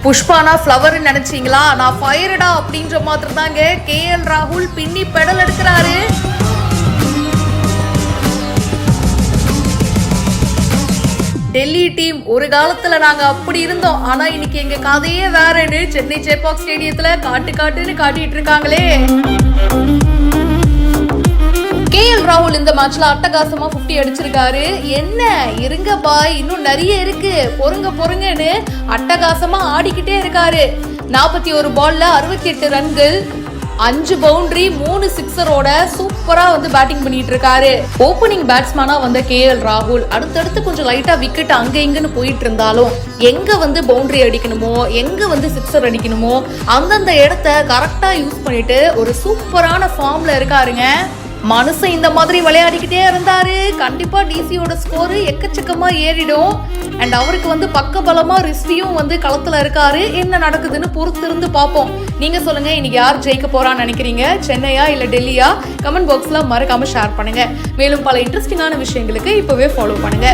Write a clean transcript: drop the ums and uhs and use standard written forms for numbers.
புஷ்பானா flower நினைச்சீங்களா? நான் ஃபயர்டா அப்படின்ற மாதிரி தாங்க KL ராகுல் பின்னி பெடல் எடுக்கிறாரு. டெல்லி டீம் ஒரு காலத்துல நாங்க அப்படி இருந்தோம், ஆனா இன்னைக்கு எங்க கதையே வேறன்னு சென்னை சேப்பாக் ஸ்டேடியத்துல காட்டுன்னு காட்டிட்டு இருக்காங்களே. KL ராகுல் இந்த மேட்ச்ல அட்டகாசமா 50 அடிச்சிருக்காரு. என்ன இருங்க பாய், இன்னும் நிறைய இருக்கு, பொறுங்கன்னு அட்டகாசமா ஆடிக்கிட்டே இருக்காரு. 41 பால்ல 68 ரன்கள், 5 பவுண்டரி, 3 சிக்ஸரோட சூப்பரா பேட்டிங் பண்ணிட்டு இருக்காரு. ஓப்பனிங் பேட்ஸ்மேனா வந்த KL ராகுல் அடுத்தடுத்து கொஞ்சம் லைட்டா விக்கெட் அங்க இங்கன்னு போயிட்டு இருந்தாலும் எங்க பவுண்டரி அடிக்கணுமோ, எங்க சிக்ஸர் அடிக்கணுமோ அந்தந்த இடத்த கரெக்டா யூஸ் பண்ணிட்டு ஒரு சூப்பரான ஃபார்ம்ல இருக்காருங்க. மனுஷன் இந்த மாதிரி விளையாடிக்கிட்டே இருந்தாரு, கண்டிப்பா டிசியோட ஸ்கோர் எக்கச்சக்கமா ஏறிடும். அண்ட் அவருக்கு பக்க பலமா ரிஸ்வியும் களத்துல இருக்காரு. என்ன நடக்குதுன்னு பொறுத்து இருந்து பார்ப்போம். நீங்க சொல்லுங்க, இன்னைக்கு யார் ஜெயிக்க போறான்னு நினைக்கிறீங்க? சென்னையா இல்ல டெல்லியா? கமெண்ட் பாக்ஸ்ல மறக்காம ஷேர் பண்ணுங்க. மேலும் பல இன்ட்ரெஸ்டிங்கான விஷயங்களுக்கு இப்பவே ஃபாலோ பண்ணுங்க.